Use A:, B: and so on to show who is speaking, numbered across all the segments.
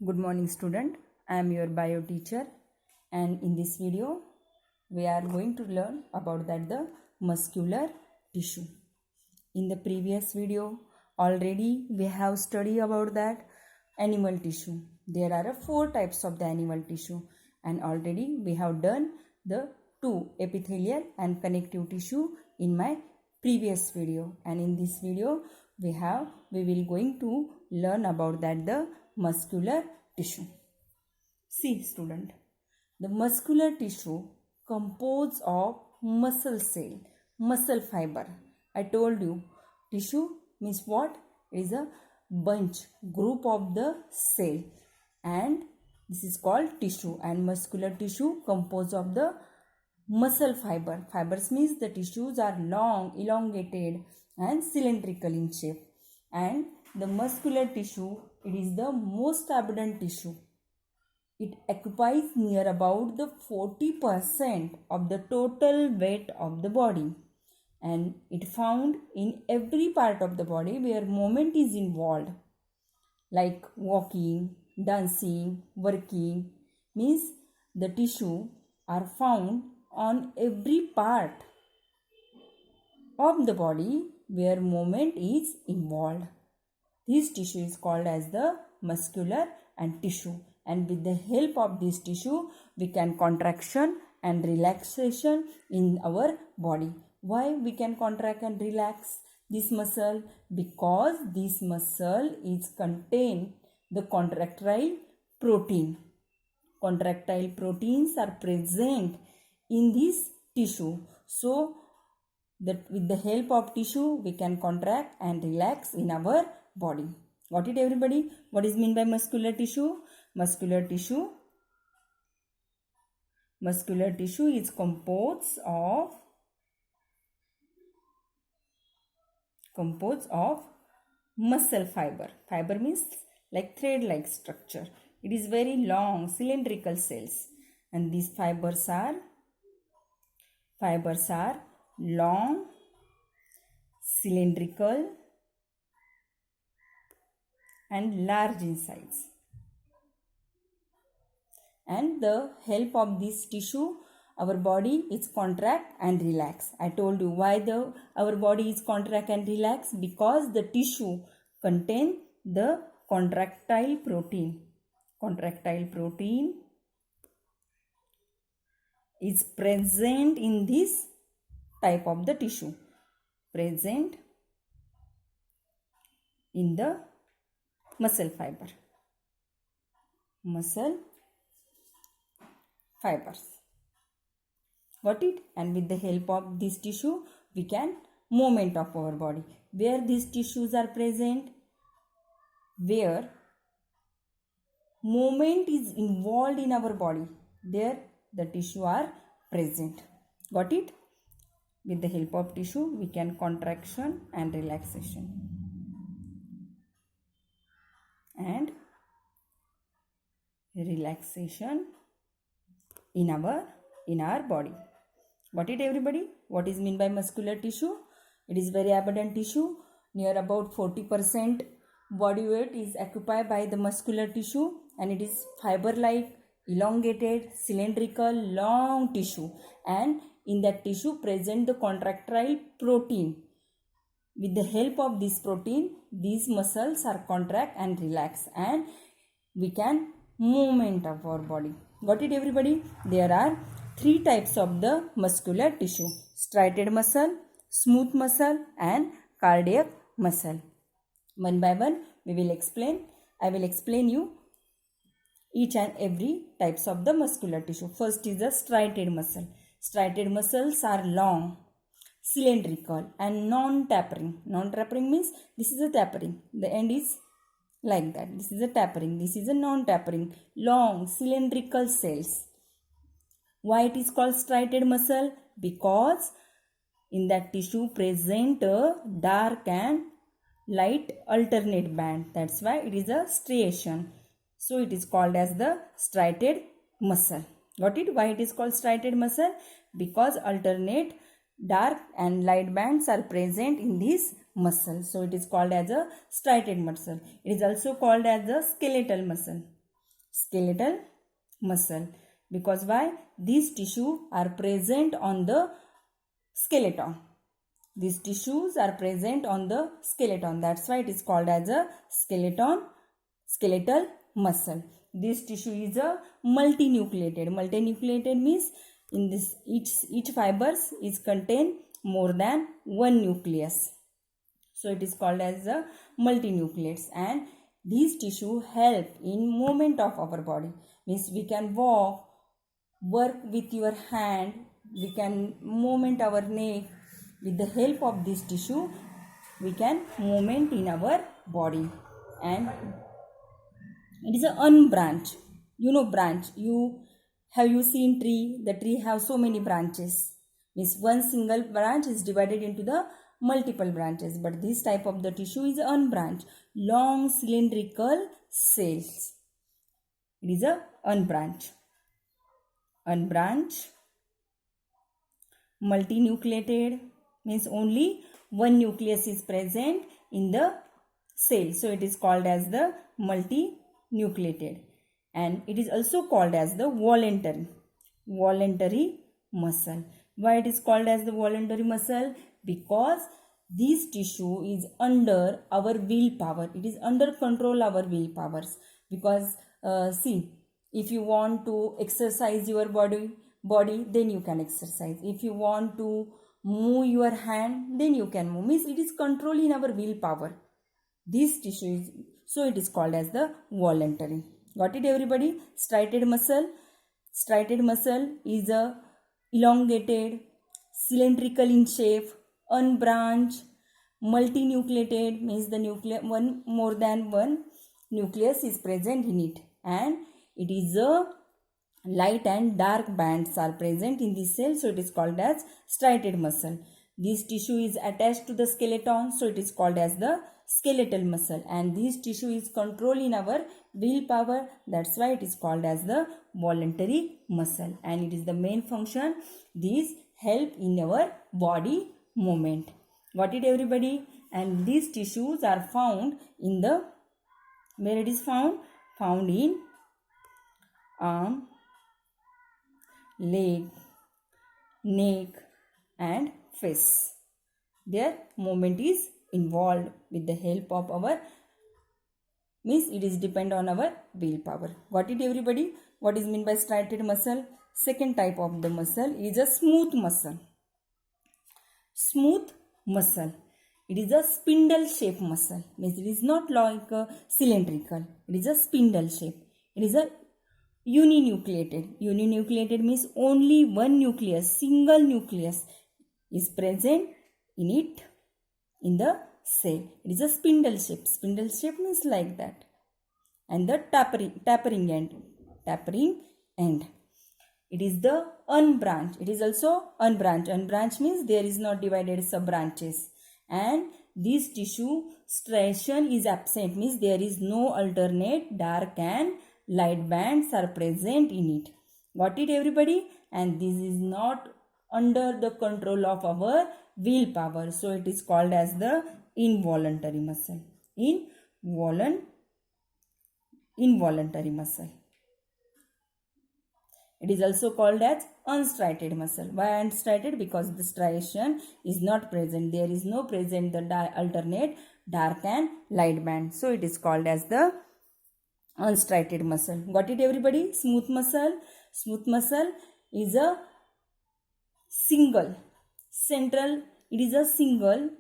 A: Good morning student. I am your bio teacher and in this video we are going to learn about the muscular tissue. In the previous video already we have studied about that animal tissue. There are four types of the animal tissue and already we have done the two epithelial and connective tissue in my previous video, and in this video we will going to learn about the muscular tissue. See student, the muscular tissue composed of muscle cell, muscle fiber. I told you tissue means what? It is a bunch, group of the cell, and this is called tissue. And muscular tissue composed of the muscle fiber. Fibers means the tissues are long, elongated and cylindrical in shape. And the muscular tissue, it is the most abundant tissue. It occupies near about the 40% of the total weight of the body, and it found in every part of the body where movement is involved, like walking, dancing, working. Means the tissue are found on every part of the body where movement is involved. This tissue is called as the muscular and tissue, and with the help of this tissue we can contraction and relaxation in our body. Why we can contract and relax this muscle? Because this muscle is contain the contractile protein. Contractile proteins are present in this tissue, so that with the help of tissue we can contract and relax in our body. Got it everybody? What is mean by muscular tissue? Muscular tissue is composed of muscle fiber. Fiber means like thread like structure. It is very long cylindrical cells, and these fibers are long, cylindrical and large in size. And the help of this tissue our body is contract and relax. I told you why our body is contract and relax, because the tissue contain the contractile protein. Contractile protein is present in this type of the tissue, present in the muscle fiber. Muscle fibers. Got it? And with the help of this tissue we can movement of our body. Where these tissues are present, where movement is involved in our body, there the tissue are present. Got it? With the help of tissue we can contraction and relaxation and relaxation in our body. Got it everybody? What is mean by muscular tissue? It is very abundant tissue. Near about 40% body weight is occupied by the muscular tissue, and it is fiber like, elongated, cylindrical, long tissue, and in that tissue present the contractile protein. With the help of this protein these muscles are contract and relax, and we can movement of our body. Got it everybody? There are three types of the muscular tissue: striated muscle, smooth muscle and cardiac muscle. One by one we will explain. I will explain you each and every types of the muscular tissue. First is the striated muscle. Striated muscles are long, cylindrical and non-tapering. Non-tapering means this is a tapering. The end is like that. This is a tapering. This is a non-tapering. Long cylindrical cells. Why it is called striated muscle? Because in that tissue present a dark and light alternate band. That's why it is a striation. So it is called as the striated muscle. Got it? Why it is called striated muscle? Because alternate dark and light bands are present in this muscle. So it is called as a striated muscle. It is also called as the skeletal muscle. skeletal muscle. Because why? These tissues are present on the skeleton. These tissues are present on the skeleton. That's why it is called as a skeletal muscle. This tissue is a multinucleated. Multinucleated means in this each fibers is contain more than one nucleus. So it is called as a multinucleates, and these tissue help in movement of our body. Means we can walk, work with your hand, we can movement our neck. With the help of this tissue, we can movement in our body. And it is a unbranch. You know branch. Have you seen tree? The tree have so many branches. Means one single branch is divided into the multiple branches. But this type of the tissue is unbranched. Long cylindrical cells. It is a unbranched. Unbranched. Multinucleated means only one nucleus is present in the cell. So it is called as the multinucleated. And it is also called as the voluntary muscle. Why it is called as the voluntary muscle? Because this tissue is under our willpower. It is under control our willpowers. Because see, if you want to exercise your body, then you can exercise. If you want to move your hand, then you can move. Means it is controlling our willpower. This tissue is, so it is called as the voluntary. Got it, everybody? Striated muscle. Striated muscle is a elongated, cylindrical in shape, unbranched, multinucleated means the more than one nucleus is present in it, and it is a light and dark bands are present in the cell, so it is called as striated muscle. This tissue is attached to the skeleton, so it is called as the skeletal muscle, and this tissue is controlling our willpower. That's why it is called as the voluntary muscle, and it is the main function. These help in our body movement. Got it, everybody? And these tissues are found in the, where it is found? Found in arm, leg, neck and face. Their movement is involved with the help of our, means it is depend on our willpower. Got it, everybody? What is meant by striated muscle? Second type of the muscle is a smooth muscle. Smooth muscle. It is a spindle shape muscle. Means it is not like a cylindrical. It is a spindle shape. It is a uninucleated. Uninucleated means only one nucleus, single nucleus is present in it, in the cell. It is a spindle shape. Spindle shape means like that. And the tapering end. It is the unbranched. It is also unbranched. Unbranched means there is not divided sub-branches. And this tissue striation is absent, means there is no alternate dark and light bands are present in it. Got it, everybody? And this is not under the control of our willpower. So it is called as the involuntary muscle. Involuntary muscle. It is also called as unstriated muscle. Why unstriated? Because the striation is not present. There is no present the alternate dark and light band. So it is called as the unstriated muscle. Got it, everybody? Smooth muscle. Smooth muscle is a single central. It is a single,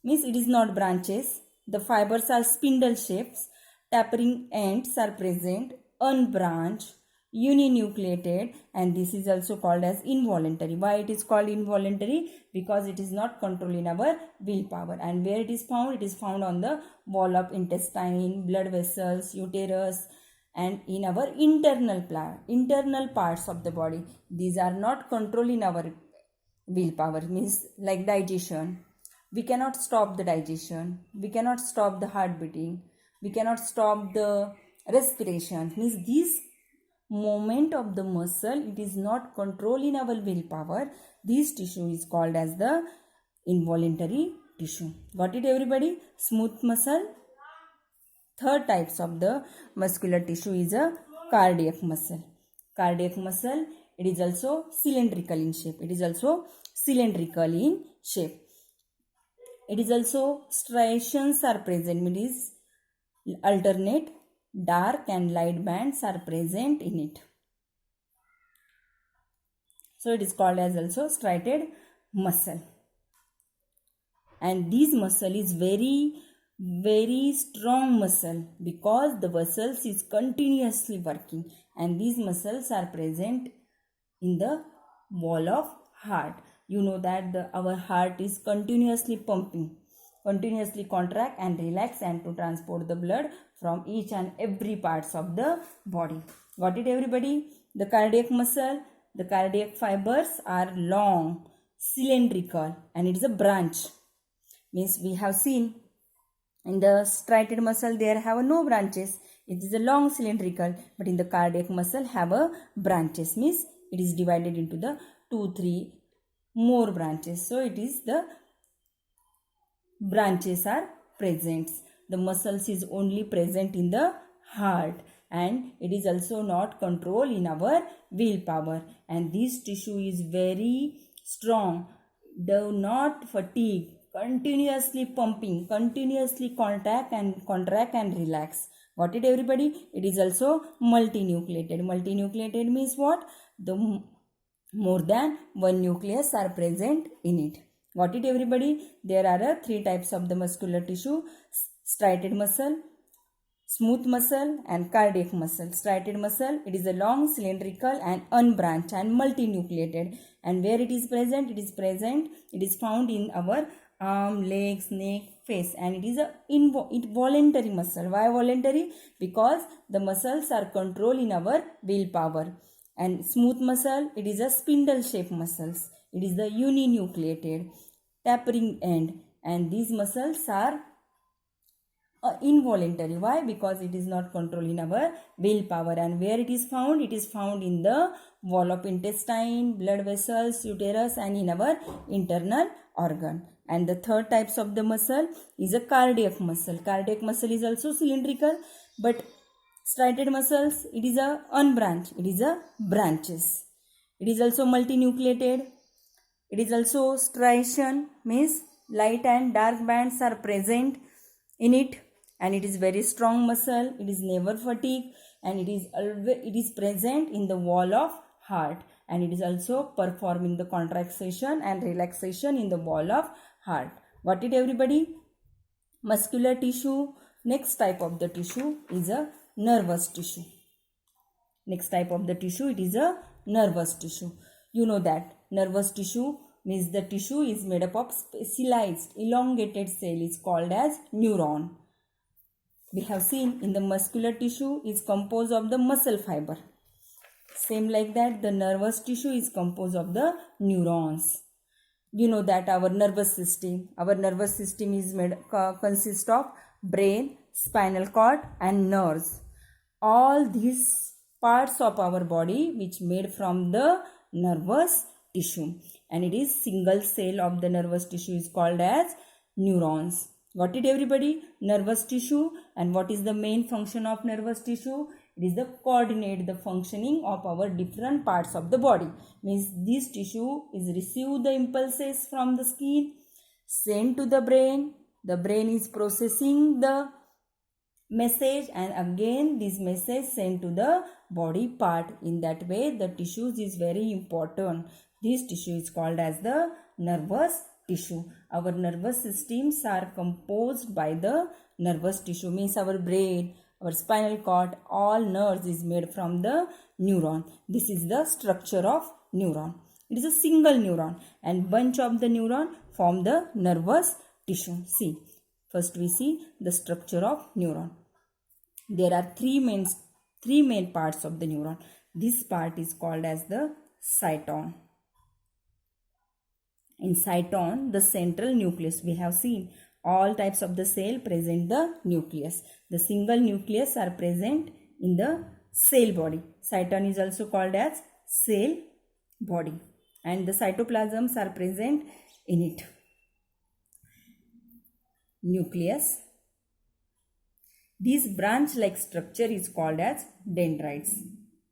A: means it is not branches. The fibers are spindle shapes. Tapering ends are present. Unbranched, uninucleated, and this is also called as involuntary. Why it is called involuntary? Because it is not controlling our willpower. And where it is found? It is found on the wall of intestine, blood vessels, uterus, and in our internal parts of the body. These are not controlling our willpower, means like digestion. We cannot stop the digestion. We cannot stop the heart beating. We cannot stop the respiration. Means this movement of the muscle, it is not controlling our willpower. This tissue is called as the involuntary tissue. Got it, everybody? Smooth muscle. Third types of the muscular tissue is a cardiac muscle. Cardiac muscle, it is also cylindrical in shape. It is also cylindrical in shape. It is also striations are present. It is alternate dark and light bands are present in it. So it is called as also striated muscle. And this muscle is very strong muscle because the muscles is continuously working, and these muscles are present in the wall of heart. You know that our heart is continuously pumping, continuously contract and relax, and to transport the blood from each and every parts of the body. Got it, everybody? The cardiac muscle, the cardiac fibers are long, cylindrical, and it is a branch. Means we have seen in the striated muscle there have no branches. It is a long cylindrical, but in the cardiac muscle have a branches. Means it is divided into the 2-3 more branches. So it is the branches are present. The muscles is only present in the heart, and it is also not controlled in our willpower. And this tissue is very strong. Do not fatigue. Continuously pumping, continuously contract and relax. Got it, everybody? It is also multinucleated. Multinucleated means what? The more than one nucleus are present in it. Got it, everybody? There are 3 types of the muscular tissue: striated muscle, smooth muscle, and cardiac muscle. Striated muscle, it is a long, cylindrical, and unbranched and multinucleated. And where it is present? It is found in our arm, legs, neck, face, and it is a voluntary muscle. Why voluntary? Because the muscles are controlled in our willpower. And smooth muscle, it is a spindle shaped muscles. It is the uninucleated, tapering end, and these muscles are involuntary. Why? Because it is not controlled in our willpower. And where it is found? It is found in the wall of intestine, blood vessels, uterus, and in our internal organ. And the 3rd types of the muscle is a cardiac muscle. Cardiac muscle is also cylindrical, but striated muscles, it is a unbranched. It is a branches. It is also multinucleated. It is also striation, means light and dark bands are present in it, and it is very strong muscle. It is never fatigue, and it is present in the wall of heart, and it is also performing the contraction and relaxation in the wall of heart. Got it, everybody? Muscular tissue. Next type of the tissue is a nervous tissue. Next type of the tissue, it is a nervous tissue. You know that nervous tissue means the tissue is made up of specialized elongated cell is called as neuron. We have seen in the muscular tissue is composed of the muscle fiber. Same like that, the nervous tissue is composed of the neurons. You know that our nervous system is consists of brain, spinal cord, and nerves. All these parts of our body which made from the nervous tissue, and it is single cell of the nervous tissue is called as neurons. Got it, everybody? Nervous tissue. And what is the main function of nervous tissue? It is the coordinate the functioning of our different parts of the body. Means this tissue is receive the impulses from the skin, sent to the brain. The brain is processing the message, and again this message sent to the body part. In that way the tissues is very important. This tissue is called as the nervous tissue. Our nervous systems are composed by the nervous tissue. Means our brain, our spinal cord, all nerves is made from the neuron. This is the structure of neuron. It is a single neuron, and bunch of the neuron form the nervous tissue. See, first we see the structure of neuron. There are three main parts of the neuron. This part is called as the cyton. In cyton, the central nucleus, we have seen all types of the cell present the nucleus. The single nucleus are present in the cell body. Cyton is also called as cell body, and the cytoplasms are present in it. Nucleus, This branch-like structure is called as dendrites.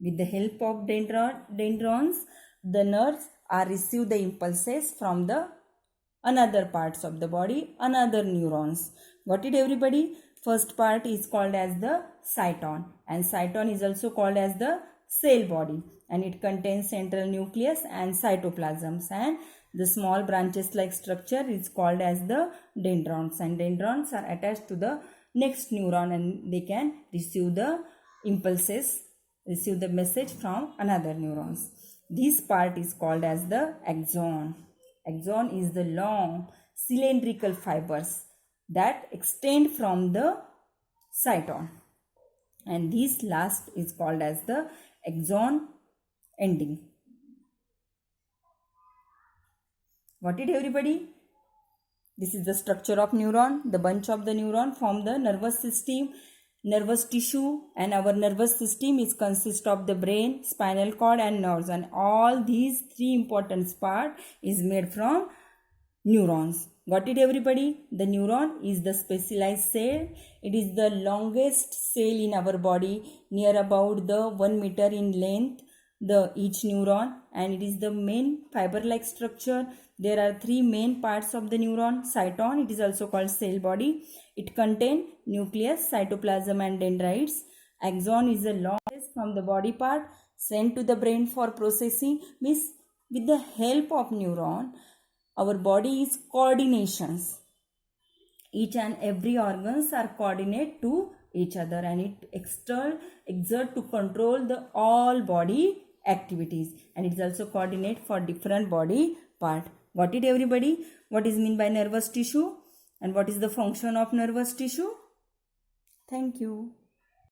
A: With the help of dendrons, the nerves are receive the impulses from the another parts of the body, another neurons. Got it, everybody? First part is called as the cyton, and cyton is also called as the cell body, and it contains central nucleus and cytoplasms, and the small branches like structure is called as the dendrons, and dendrons are attached to the next neuron and they can receive the impulses, receive the message from another neurons. This part is called as the axon. Axon is the long cylindrical fibers that extend from the cyton, and this last is called as the axon ending. Got it, everybody? This is the structure of neuron. The bunch of the neuron form the nervous system, nervous tissue, and our nervous system is consist of the brain, spinal cord, and nerves, and all these three important parts is made from neurons. Got it, everybody? The neuron is the specialized cell. It is the longest cell in our body, near about the 1 meter in length, each neuron, and it is the main fiber-like structure. There are three main parts of the neuron. Cyton, it is also called cell body. It contains nucleus, cytoplasm, and dendrites. Axon is the longest from the body part sent to the brain for processing. Means with the help of neuron, our body is coordinations. Each and every organs are coordinate to each other, and it exert to control the all body activities, and it is also coordinate for different body part. Got it, everybody? What is mean by nervous tissue and what is the function of nervous tissue? Thank you.